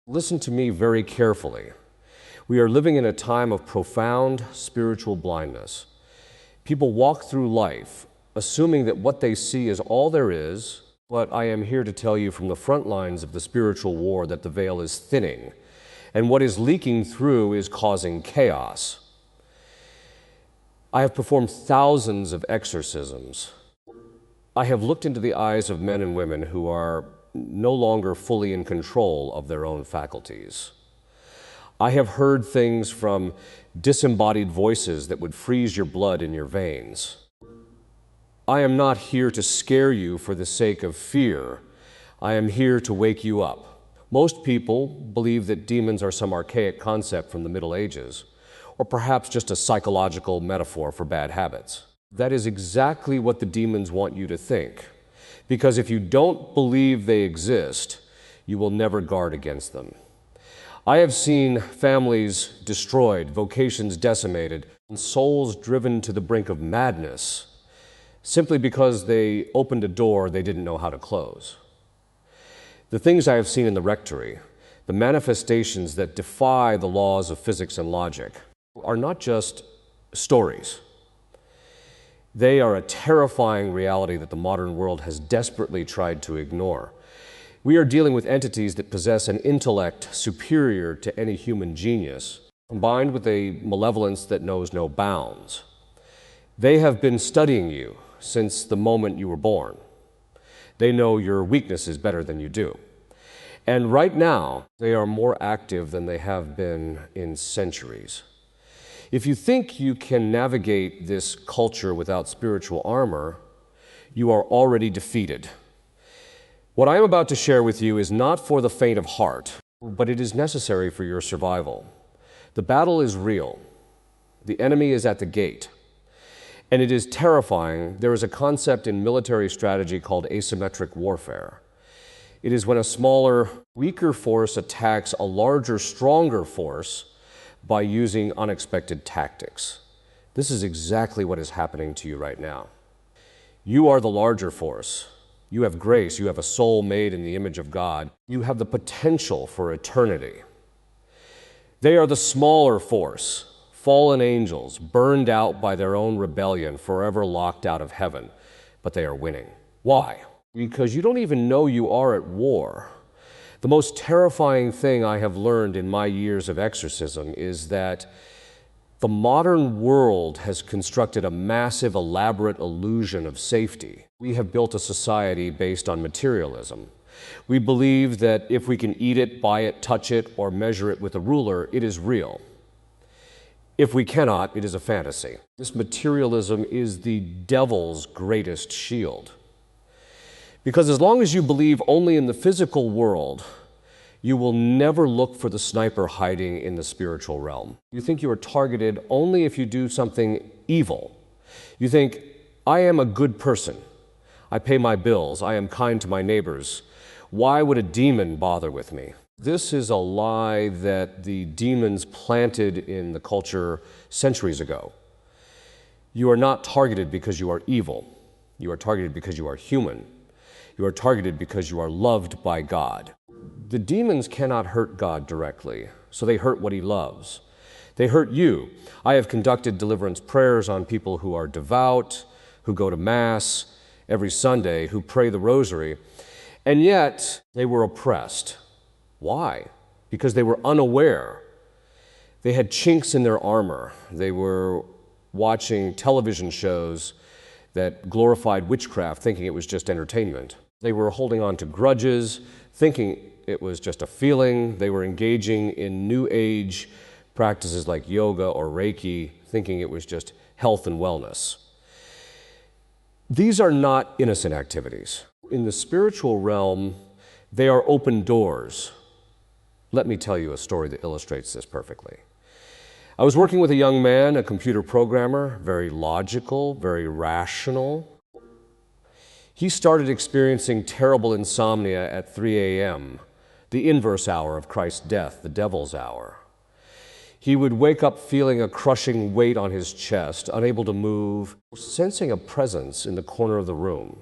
Listen to me very carefully. We are living in a time of profound spiritual blindness. People walk through life assuming that what they see is all there is, but I am here to tell you from the front lines of the spiritual war that the veil is thinning, and what is leaking through is causing chaos. I have performed thousands of exorcisms. I have looked into the eyes of men and women who are no longer fully in control of their own faculties. I have heard things from disembodied voices that would freeze your blood in your veins. I am not here to scare you for the sake of fear. I am here to wake you up. Most people believe that demons are some archaic concept from the Middle Ages, or perhaps just a psychological metaphor for bad habits. That is exactly what the demons want you to think, because if you don't believe they exist, you will never guard against them. I have seen families destroyed, vocations decimated, and souls driven to the brink of madness simply because they opened a door they didn't know how to close. The things I have seen in the rectory, the manifestations that defy the laws of physics and logic, are not just stories. They are a terrifying reality that the modern world has desperately tried to ignore. We are dealing with entities that possess an intellect superior to any human genius, combined with a malevolence that knows no bounds. They have been studying you since the moment you were born. They know your weaknesses better than you do. And right now, they are more active than they have been in centuries. If you think you can navigate this culture without spiritual armor, you are already defeated. What I am about to share with you is not for the faint of heart, but it is necessary for your survival. The battle is real. The enemy is at the gate. And it is terrifying. There is a concept in military strategy called asymmetric warfare. It is when a smaller, weaker force attacks a larger, stronger force by using unexpected tactics. This is exactly what is happening to you right now. You are the larger force. You have grace. You have a soul made in the image of God. You have the potential for eternity. They are the smaller force, fallen angels, burned out by their own rebellion, forever locked out of heaven. But they are winning. Why? Because you don't even know you are at war. The most terrifying thing I have learned in my years of exorcism is that the modern world has constructed a massive, elaborate illusion of safety. We have built a society based on materialism. We believe that if we can eat it, buy it, touch it, or measure it with a ruler, it is real. If we cannot, it is a fantasy. This materialism is the devil's greatest shield. Because as long as you believe only in the physical world, you will never look for the sniper hiding in the spiritual realm. You think you are targeted only if you do something evil. You think, I am a good person. I pay my bills. I am kind to my neighbors. Why would a demon bother with me? This is a lie that the demons planted in the culture centuries ago. You are not targeted because you are evil. You are targeted because you are human. You are targeted because you are loved by God. The demons cannot hurt God directly, so they hurt what he loves. They hurt you. I have conducted deliverance prayers on people who are devout, who go to Mass every Sunday, who pray the rosary, and yet they were oppressed. Why? Because they were unaware. They had chinks in their armor. They were watching television shows that glorified witchcraft, thinking it was just entertainment. They were holding on to grudges, thinking it was just a feeling. They were engaging in New Age practices like yoga or Reiki, thinking it was just health and wellness. These are not innocent activities. In the spiritual realm, they are open doors. Let me tell you a story that illustrates this perfectly. I was working with a young man, a computer programmer, very logical, very rational. He started experiencing terrible insomnia at 3 a.m., the inverse hour of Christ's death, the devil's hour. He would wake up feeling a crushing weight on his chest, unable to move, sensing a presence in the corner of the room.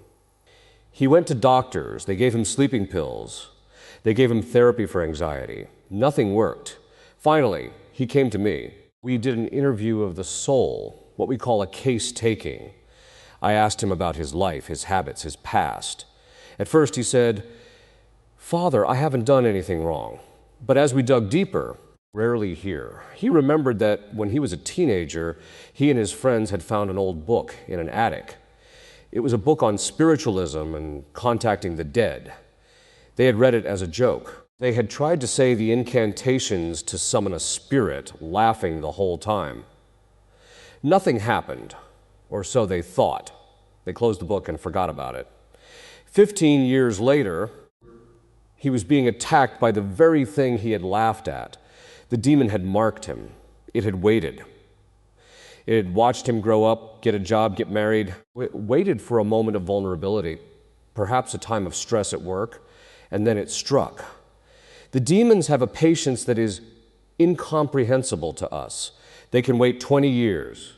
He went to doctors. They gave him sleeping pills. They gave him therapy for anxiety. Nothing worked. Finally, he came to me. We did an interview of the soul, what we call a case taking. I asked him about his life, his habits, his past. At first he said, "Father, I haven't done anything wrong." But as we dug deeper, rarely here, he remembered that when he was a teenager, he and his friends had found an old book in an attic. It was a book on spiritualism and contacting the dead. They had read it as a joke. They had tried to say the incantations to summon a spirit, laughing the whole time. Nothing happened, or so they thought. They closed the book and forgot about it. 15 years later, he was being attacked by the very thing he had laughed at. The demon had marked him. It had waited. It had watched him grow up, get a job, get married. It waited for a moment of vulnerability, perhaps a time of stress at work, and then it struck. The demons have a patience that is incomprehensible to us. They can wait 20 years.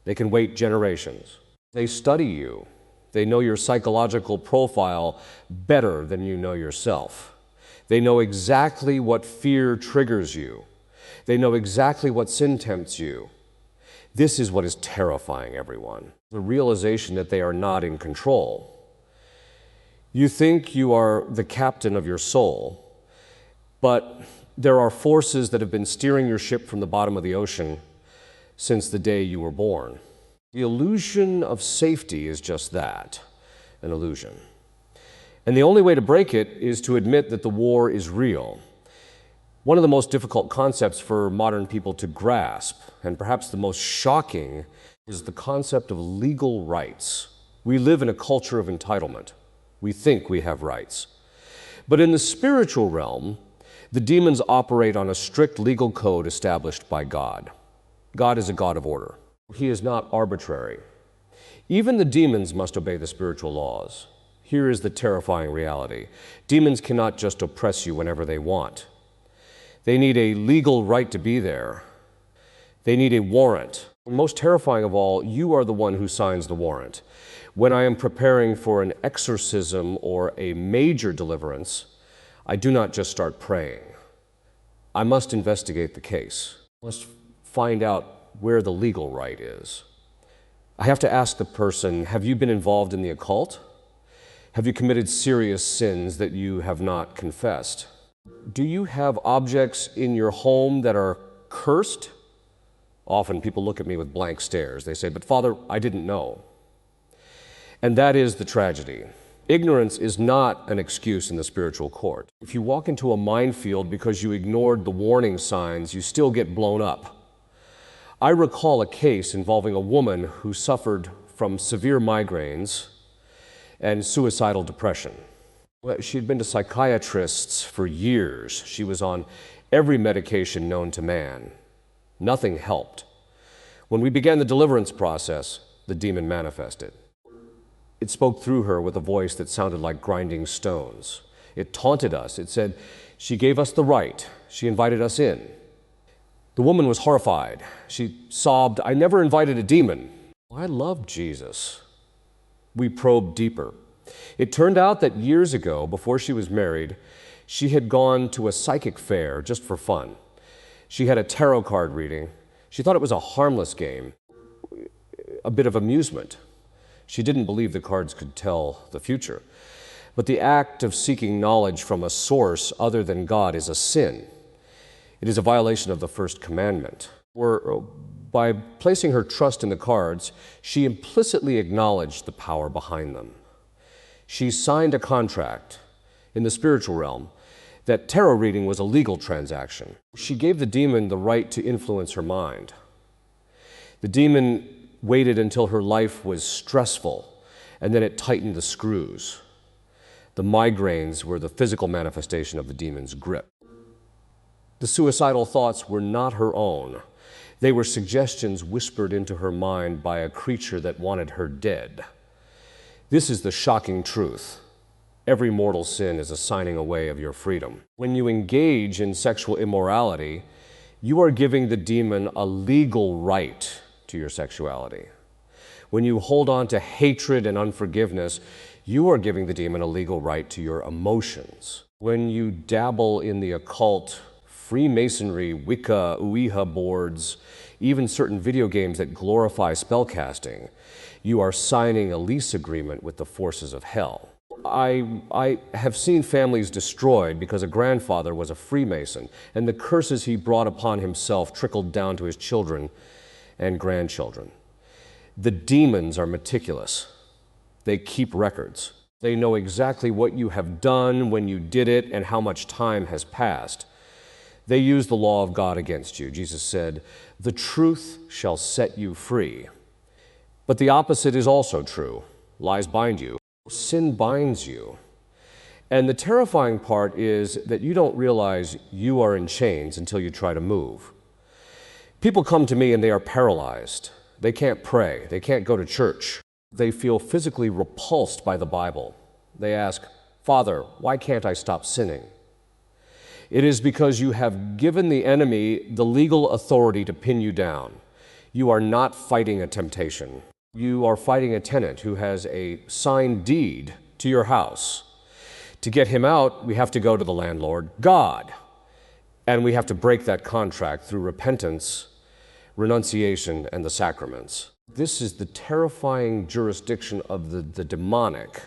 They can wait generations. They study you. They know your psychological profile better than you know yourself. They know exactly what fear triggers you. They know exactly what sin tempts you. This is what is terrifying everyone, the realization that they are not in control. You think you are the captain of your soul, but there are forces that have been steering your ship from the bottom of the ocean since the day you were born. The illusion of safety is just that, an illusion. And the only way to break it is to admit that the war is real. One of the most difficult concepts for modern people to grasp, and perhaps the most shocking, is the concept of legal rights. We live in a culture of entitlement. We think we have rights. But in the spiritual realm, the demons operate on a strict legal code established by God. God is a God of order. He is not arbitrary. Even the demons must obey the spiritual laws. Here is the terrifying reality. Demons cannot just oppress you whenever they want. They need a legal right to be there. They need a warrant. Most terrifying of all, you are the one who signs the warrant. When I am preparing for an exorcism or a major deliverance, I do not just start praying. I must investigate the case. I must find out where the legal right is. I have to ask the person, have you been involved in the occult? Have you committed serious sins that you have not confessed? Do you have objects in your home that are cursed? Often people look at me with blank stares. They say, "But Father, I didn't know." And that is the tragedy. Ignorance is not an excuse in the spiritual court. If you walk into a minefield because you ignored the warning signs, you still get blown up. I recall a case involving a woman who suffered from severe migraines and suicidal depression. She had been to psychiatrists for years. She was on every medication known to man. Nothing helped. When we began the deliverance process, the demon manifested. It spoke through her with a voice that sounded like grinding stones. It taunted us. It said, she gave us the right. She invited us in. The woman was horrified. She sobbed, "I never invited a demon. I love Jesus." We probed deeper. It turned out that years ago, before she was married, she had gone to a psychic fair just for fun. She had a tarot card reading. She thought it was a harmless game, a bit of amusement. She didn't believe the cards could tell the future. But the act of seeking knowledge from a source other than God is a sin. It is a violation of the first commandment. By placing her trust in the cards, she implicitly acknowledged the power behind them. She signed a contract in the spiritual realm that tarot reading was a legal transaction. She gave the demon the right to influence her mind. The demon waited until her life was stressful, and then it tightened the screws. The migraines were the physical manifestation of the demon's grip. The suicidal thoughts were not her own. They were suggestions whispered into her mind by a creature that wanted her dead. This is the shocking truth. Every mortal sin is a signing away of your freedom. When you engage in sexual immorality, you are giving the demon a legal right to your sexuality. When you hold on to hatred and unforgiveness, you are giving the demon a legal right to your emotions. When you dabble in the occult, Freemasonry, Wicca, Ouija boards, even certain video games that glorify spellcasting, you are signing a lease agreement with the forces of hell. I have seen families destroyed because a grandfather was a Freemason, and the curses he brought upon himself trickled down to his children and grandchildren. The demons are meticulous. They keep records. They know exactly what you have done, when you did it, and how much time has passed. They use the law of God against you. Jesus said, "The truth shall set you free." But the opposite is also true. Lies bind you. Sin binds you. And the terrifying part is that you don't realize you are in chains until you try to move. People come to me and they are paralyzed. They can't pray. They can't go to church. They feel physically repulsed by the Bible. They ask, "Father, why can't I stop sinning?" It is because you have given the enemy the legal authority to pin you down. You are not fighting a temptation. You are fighting a tenant who has a signed deed to your house. To get him out, we have to go to the landlord, God, and we have to break that contract through repentance, renunciation, and the sacraments. This is the terrifying jurisdiction of the demonic.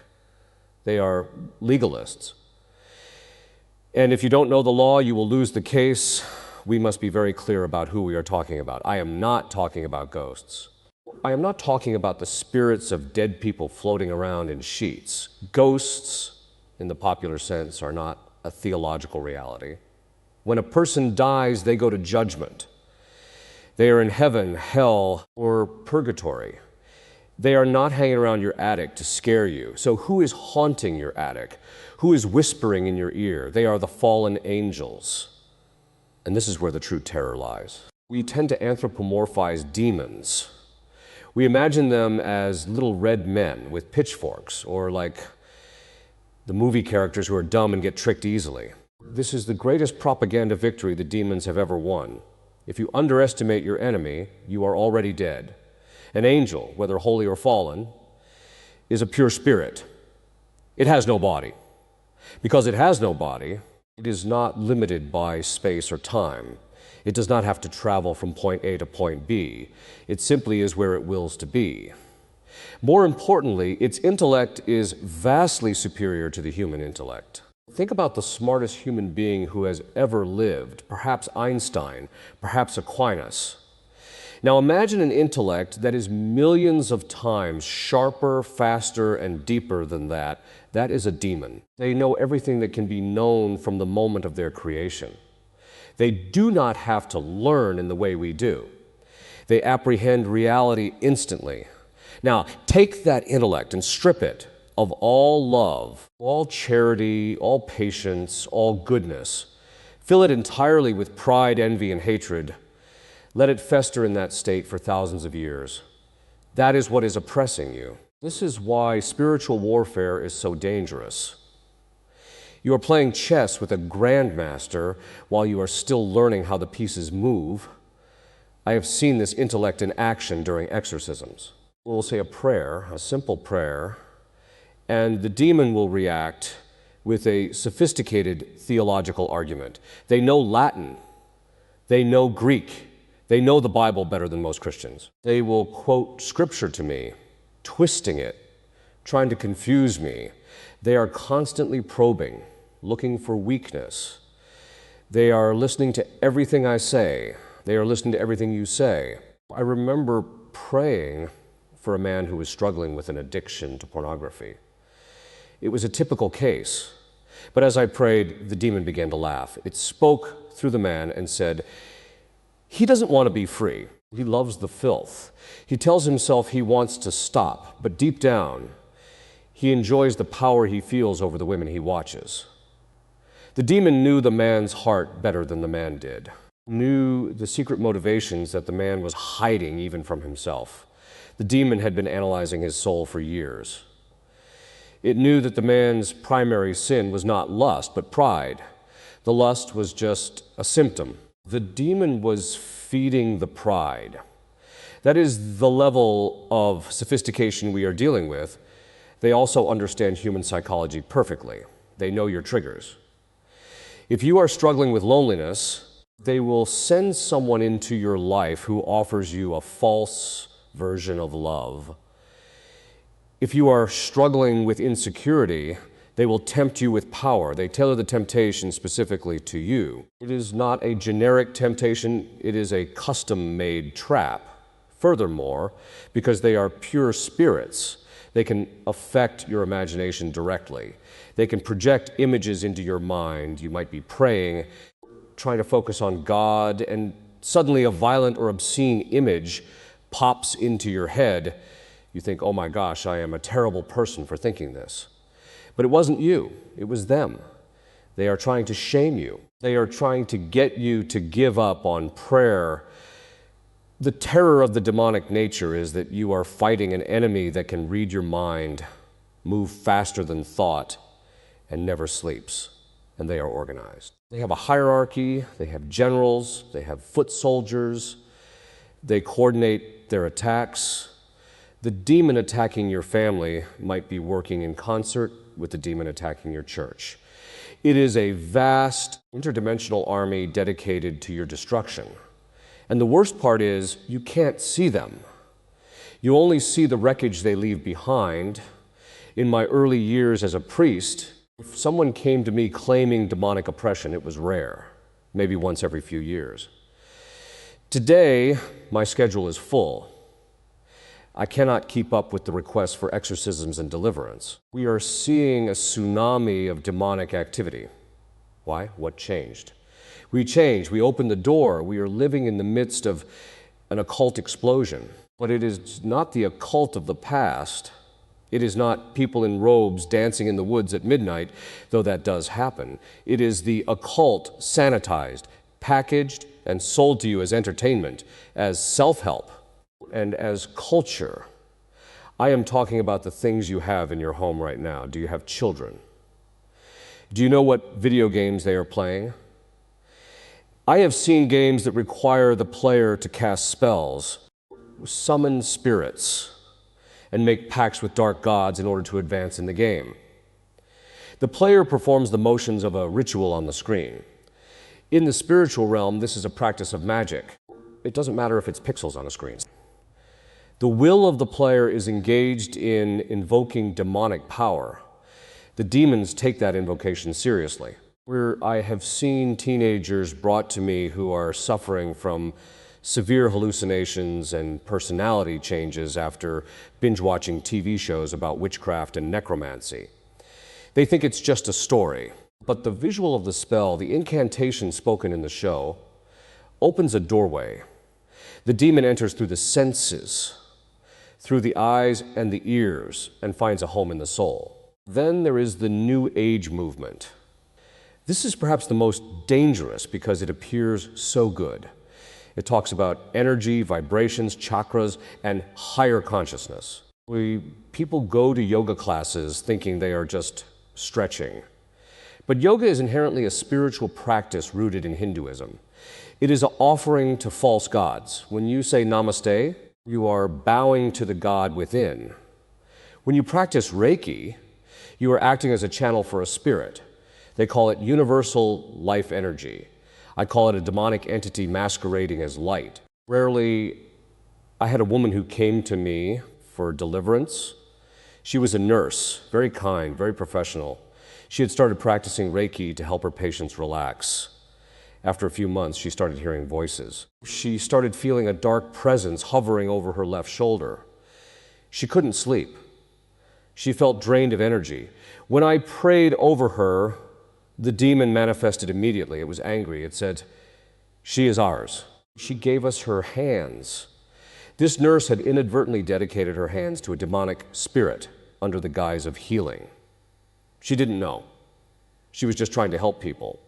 They are legalists. And if you don't know the law, you will lose the case. We must be very clear about who we are talking about. I am not talking about ghosts. I am not talking about the spirits of dead people floating around in sheets. Ghosts, in the popular sense, are not a theological reality. When a person dies, they go to judgment. They are in heaven, hell, or purgatory. They are not hanging around your attic to scare you. So who is haunting your attic? Who is whispering in your ear? They are the fallen angels. And this is where the true terror lies. We tend to anthropomorphize demons. We imagine them as little red men with pitchforks, or like the movie characters who are dumb and get tricked easily. This is the greatest propaganda victory the demons have ever won. If you underestimate your enemy, you are already dead. An angel, whether holy or fallen, is a pure spirit. It has no body. Because it has no body, it is not limited by space or time. It does not have to travel from point A to point B. It simply is where it wills to be. More importantly, its intellect is vastly superior to the human intellect. Think about the smartest human being who has ever lived, perhaps Einstein, perhaps Aquinas. Now imagine an intellect that is millions of times sharper, faster, and deeper than that. That is a demon. They know everything that can be known from the moment of their creation. They do not have to learn in the way we do. They apprehend reality instantly. Now, take that intellect and strip it of all love, all charity, all patience, all goodness. Fill it entirely with pride, envy, and hatred. Let it fester in that state for thousands of years. That is what is oppressing you. This is why spiritual warfare is so dangerous. You are playing chess with a grandmaster while you are still learning how the pieces move. I have seen this intellect in action during exorcisms. We'll say a prayer, a simple prayer, and the demon will react with a sophisticated theological argument. They know Latin. They know Greek. They know the Bible better than most Christians. They will quote scripture to me, twisting it, trying to confuse me. They are constantly probing, looking for weakness. They are listening to everything I say. They are listening to everything you say. I remember praying for a man who was struggling with an addiction to pornography. It was a typical case. But as I prayed, the demon began to laugh. It spoke through the man and said, he doesn't want to be free. He loves the filth. He tells himself he wants to stop, but deep down, he enjoys the power he feels over the women he watches. The demon knew the man's heart better than the man did, knew the secret motivations that the man was hiding even from himself. The demon had been analyzing his soul for years. It knew that the man's primary sin was not lust, but pride. The lust was just a symptom. The demon was feeding the pride. That is the level of sophistication we are dealing with. They also understand human psychology perfectly. They know your triggers. If you are struggling with loneliness, they will send someone into your life who offers you a false version of love. If you are struggling with insecurity, they will tempt you with power. They tailor the temptation specifically to you. It is not a generic temptation, it is a custom-made trap. Furthermore, because they are pure spirits, they can affect your imagination directly. They can project images into your mind. You might be praying, trying to focus on God, and suddenly a violent or obscene image pops into your head. You think, oh my gosh, I am a terrible person for thinking this. But it wasn't you, it was them. They are trying to shame you. They are trying to get you to give up on prayer. The terror of the demonic nature is that you are fighting an enemy that can read your mind, move faster than thought, and never sleeps. And they are organized. They have a hierarchy, they have generals, they have foot soldiers, they coordinate their attacks. The demon attacking your family might be working in concert with the demon attacking your church. It is a vast interdimensional army dedicated to your destruction. And the worst part is you can't see them. You only see the wreckage they leave behind. In my early years as a priest, if someone came to me claiming demonic oppression, it was rare, maybe once every few years. Today, my schedule is full. I cannot keep up with the requests for exorcisms and deliverance. We are seeing a tsunami of demonic activity. Why? What changed? We changed. We opened the door. We are living in the midst of an occult explosion. But it is not the occult of the past. It is not people in robes dancing in the woods at midnight, though that does happen. It is the occult sanitized, packaged, and sold to you as entertainment, as self-help, and as culture. I am talking about the things you have in your home right now. Do you have children? Do you know what video games they are playing? I have seen games that require the player to cast spells, summon spirits, and make pacts with dark gods in order to advance in the game. The player performs the motions of a ritual on the screen. In the spiritual realm, this is a practice of magic. It doesn't matter if it's pixels on a screen. The will of the player is engaged in invoking demonic power. The demons take that invocation seriously. Where I have seen teenagers brought to me who are suffering from severe hallucinations and personality changes after binge-watching TV shows about witchcraft and necromancy. They think it's just a story, but the visual of the spell, the incantation spoken in the show, opens a doorway. The demon enters through the senses, through the eyes and the ears, and finds a home in the soul. Then there is the New Age movement. This is perhaps the most dangerous because it appears so good. It talks about energy, vibrations, chakras, and higher consciousness. People go to yoga classes thinking they are just stretching. But yoga is inherently a spiritual practice rooted in Hinduism. It is an offering to false gods. When you say namaste, you are bowing to the God within. When you practice Reiki, you are acting as a channel for a spirit. They call it universal life energy. I call it a demonic entity masquerading as light. Rarely, I had a woman who came to me for deliverance. She was a nurse, very kind, very professional. She had started practicing Reiki to help her patients relax. After a few months, she started hearing voices. She started feeling a dark presence hovering over her left shoulder. She couldn't sleep. She felt drained of energy. When I prayed over her, the demon manifested immediately. It was angry. It said, "She is ours." She gave us her hands. This nurse had inadvertently dedicated her hands to a demonic spirit under the guise of healing. She didn't know. She was just trying to help people.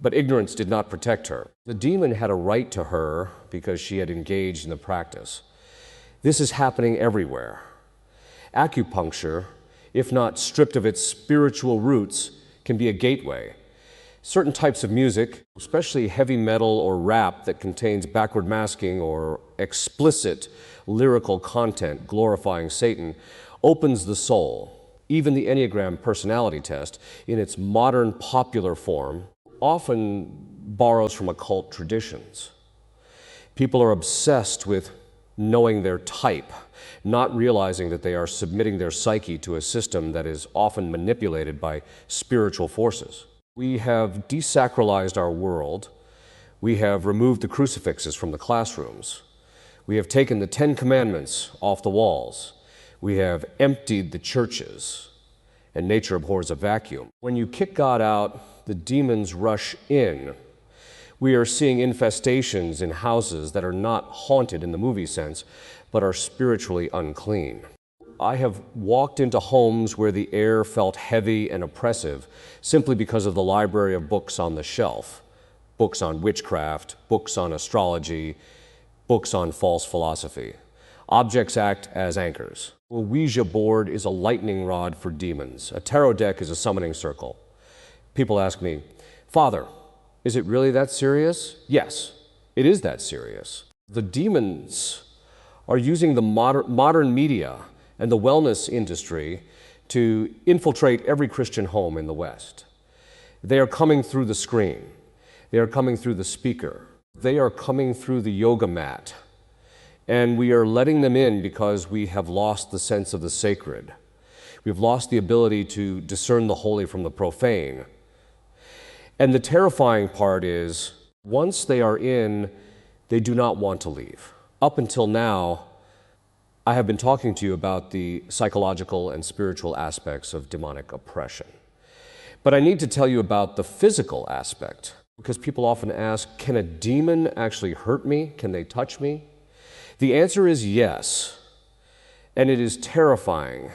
But ignorance did not protect her. The demon had a right to her because she had engaged in the practice. This is happening everywhere. Acupuncture, if not stripped of its spiritual roots, can be a gateway. Certain types of music, especially heavy metal or rap that contains backward masking or explicit lyrical content glorifying Satan, opens the soul. Even the Enneagram personality test, in its modern popular form, often borrows from occult traditions. People are obsessed with knowing their type, not realizing that they are submitting their psyche to a system that is often manipulated by spiritual forces. We have desacralized our world. We have removed the crucifixes from the classrooms. We have taken the 10 Commandments off the walls. We have emptied the churches, and nature abhors a vacuum. When you kick God out, the demons rush in. We are seeing infestations in houses that are not haunted in the movie sense, but are spiritually unclean. I have walked into homes where the air felt heavy and oppressive simply because of the library of books on the shelf. Books on witchcraft, books on astrology, books on false philosophy. Objects act as anchors. A Ouija board is a lightning rod for demons. A tarot deck is a summoning circle. People ask me, Father, is it really that serious? Yes, it is that serious. The demons are using the modern media and the wellness industry to infiltrate every Christian home in the West. They are coming through the screen. They are coming through the speaker. They are coming through the yoga mat. And we are letting them in because we have lost the sense of the sacred. We've lost the ability to discern the holy from the profane. And the terrifying part is, once they are in, they do not want to leave. Up until now, I have been talking to you about the psychological and spiritual aspects of demonic oppression. But I need to tell you about the physical aspect, because people often ask, can a demon actually hurt me? Can they touch me? The answer is yes, and it is terrifying.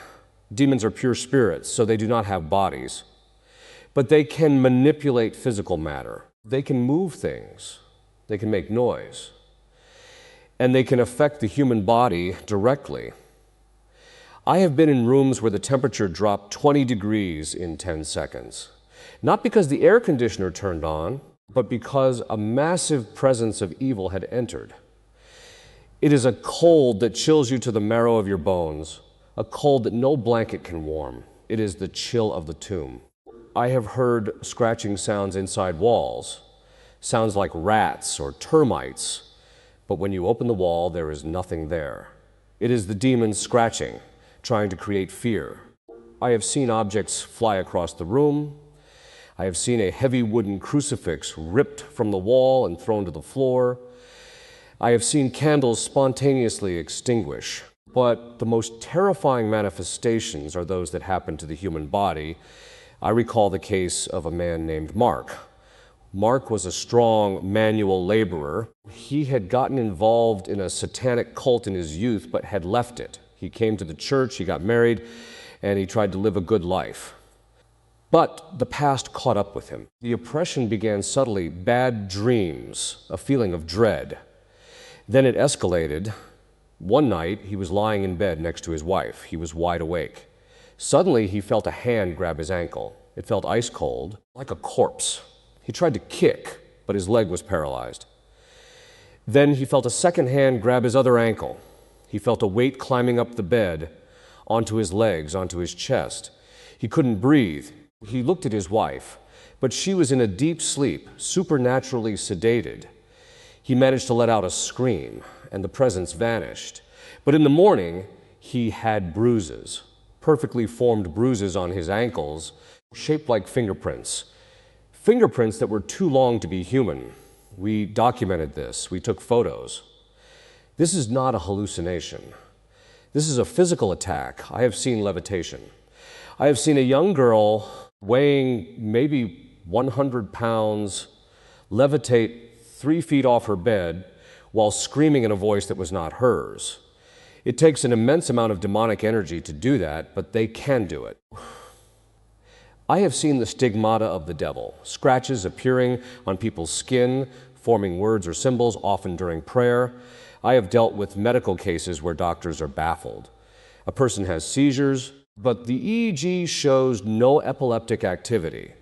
Demons are pure spirits, so they do not have bodies. But they can manipulate physical matter. They can move things. They can make noise. And they can affect the human body directly. I have been in rooms where the temperature dropped 20 degrees in 10 seconds. Not because the air conditioner turned on, but because a massive presence of evil had entered. It is a cold that chills you to the marrow of your bones, a cold that no blanket can warm. It is the chill of the tomb. I have heard scratching sounds inside walls, sounds like rats or termites, but when you open the wall, there is nothing there. It is the demons scratching, trying to create fear. I have seen objects fly across the room. I have seen a heavy wooden crucifix ripped from the wall and thrown to the floor. I have seen candles spontaneously extinguish. But the most terrifying manifestations are those that happen to the human body. I recall the case of a man named Mark. Mark was a strong manual laborer. He had gotten involved in a satanic cult in his youth, but had left it. He came to the church, he got married, and he tried to live a good life. But the past caught up with him. The oppression began subtly, bad dreams, a feeling of dread. Then it escalated. One night, he was lying in bed next to his wife. He was wide awake. Suddenly, he felt a hand grab his ankle. It felt ice cold, like a corpse. He tried to kick, but his leg was paralyzed. Then he felt a second hand grab his other ankle. He felt a weight climbing up the bed, onto his legs, onto his chest. He couldn't breathe. He looked at his wife, but she was in a deep sleep, supernaturally sedated. He managed to let out a scream, and the presence vanished. But in the morning, he had bruises, perfectly formed bruises on his ankles, shaped like fingerprints. Fingerprints that were too long to be human. We documented this. We took photos. This is not a hallucination. This is a physical attack. I have seen levitation. I have seen a young girl weighing maybe 100 pounds levitate 3 feet off her bed while screaming in a voice that was not hers. It takes an immense amount of demonic energy to do that, but they can do it. I have seen the stigmata of the devil, scratches appearing on people's skin, forming words or symbols, often during prayer. I have dealt with medical cases where doctors are baffled. A person has seizures, but the EEG shows no epileptic activity.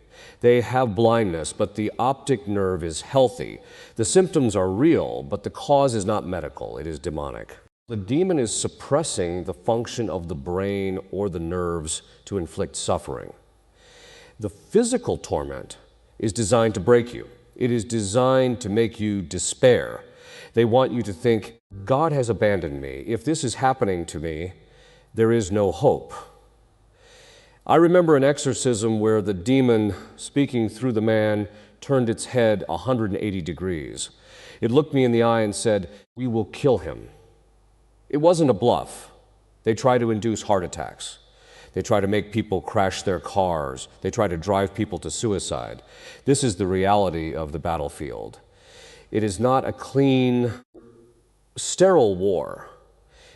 They have blindness, but the optic nerve is healthy. The symptoms are real, but the cause is not medical, it is demonic. The demon is suppressing the function of the brain or the nerves to inflict suffering. The physical torment is designed to break you. It is designed to make you despair. They want you to think, God has abandoned me. If this is happening to me, there is no hope. I remember an exorcism where the demon speaking through the man turned its head 180 degrees. It looked me in the eye and said, "We will kill him." It wasn't a bluff. They try to induce heart attacks. They try to make people crash their cars. They try to drive people to suicide. This is the reality of the battlefield. It is not a clean, sterile war.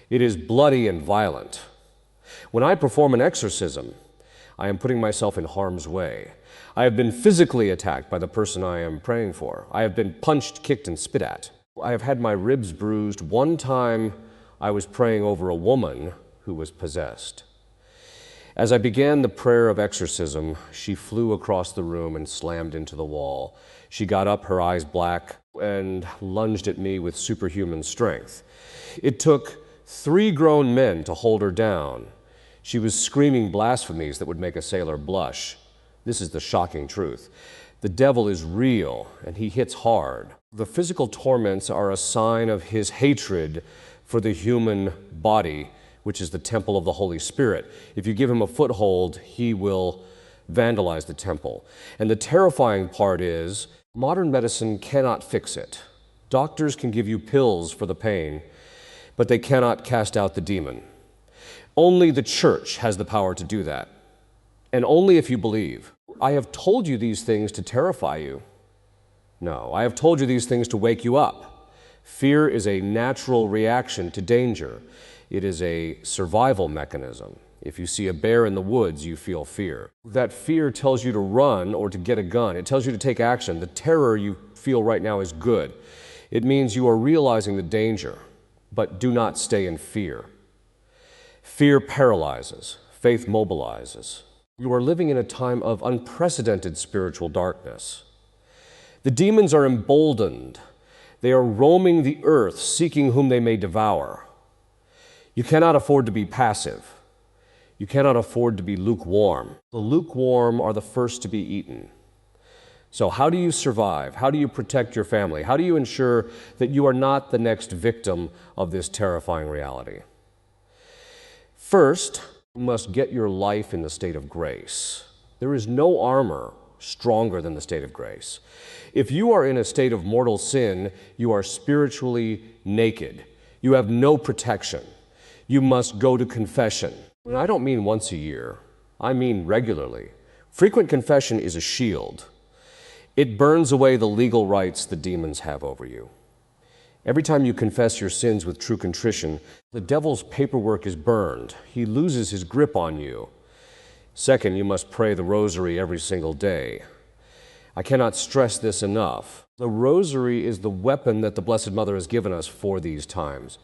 It is bloody and violent. When I perform an exorcism, I am putting myself in harm's way. I have been physically attacked by the person I am praying for. I have been punched, kicked, and spit at. I have had my ribs bruised. One time I was praying over a woman who was possessed. As I began the prayer of exorcism, she flew across the room and slammed into the wall. She got up, her eyes black, and lunged at me with superhuman strength. It took 3 grown men to hold her down. She was screaming blasphemies that would make a sailor blush. This is the shocking truth. The devil is real, and he hits hard. The physical torments are a sign of his hatred for the human body, which is the temple of the Holy Spirit. If you give him a foothold, he will vandalize the temple. And the terrifying part is, modern medicine cannot fix it. Doctors can give you pills for the pain, but they cannot cast out the demon. Only the church has the power to do that, and only if you believe. I have told you these things to terrify you. No, I have told you these things to wake you up. Fear is a natural reaction to danger. It is a survival mechanism. If you see a bear in the woods, you feel fear. That fear tells you to run or to get a gun. It tells you to take action. The terror you feel right now is good. It means you are realizing the danger, but do not stay in fear. Fear paralyzes. Faith mobilizes. You are living in a time of unprecedented spiritual darkness. The demons are emboldened. They are roaming the earth, seeking whom they may devour. You cannot afford to be passive. You cannot afford to be lukewarm. The lukewarm are the first to be eaten. So how do you survive? How do you protect your family? How do you ensure that you are not the next victim of this terrifying reality? First, you must get your life in the state of grace. There is no armor stronger than the state of grace. If you are in a state of mortal sin, you are spiritually naked. You have no protection. You must go to confession. And I don't mean once a year. I mean regularly. Frequent confession is a shield. It burns away the legal rights the demons have over you. Every time you confess your sins with true contrition, the devil's paperwork is burned. He loses his grip on you. Second, you must pray the rosary every single day. I cannot stress this enough. The rosary is the weapon that the Blessed Mother has given us for these times.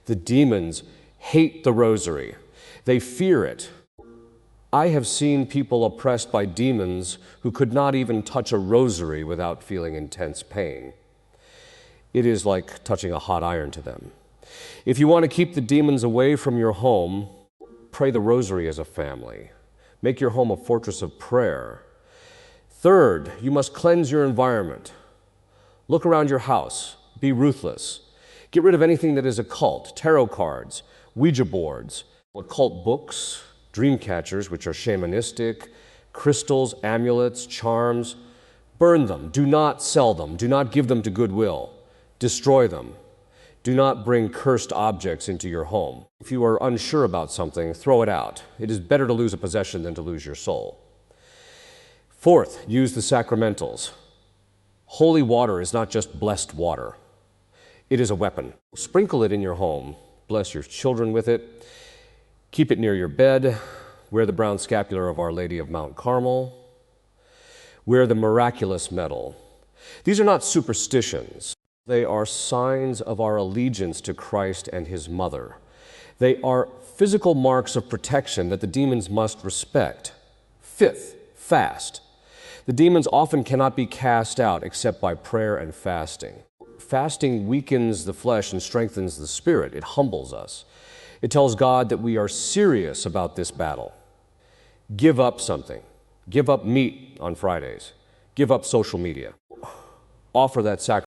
The demons hate the rosary. They fear it. I have seen people oppressed by demons who could not even touch a rosary without feeling intense pain. It is like touching a hot iron to them. If you want to keep the demons away from your home, pray the rosary as a family. Make your home a fortress of prayer. Third, you must cleanse your environment. Look around your house. Be ruthless. Get rid of anything that is occult, tarot cards, Ouija boards, occult books, dream catchers, which are shamanistic, crystals, amulets, charms. Burn them. Do not sell them. Do not give them to Goodwill. Destroy them. Do not bring cursed objects into your home. If you are unsure about something, throw it out. It is better to lose a possession than to lose your soul. Fourth, use the sacramentals. Holy water is not just blessed water. It is a weapon. Sprinkle it in your home. Bless your children with it. Keep it near your bed. Wear the brown scapular of Our Lady of Mount Carmel. Wear the miraculous medal. These are not superstitions. They are signs of our allegiance to Christ and His Mother. They are physical marks of protection that the demons must respect. Fifth, fast. The demons often cannot be cast out except by prayer and fasting. Fasting weakens the flesh and strengthens the spirit. It humbles us. It tells God that we are serious about this battle. Give up something. Give up meat on Fridays. Give up social media. Offer that sacrifice.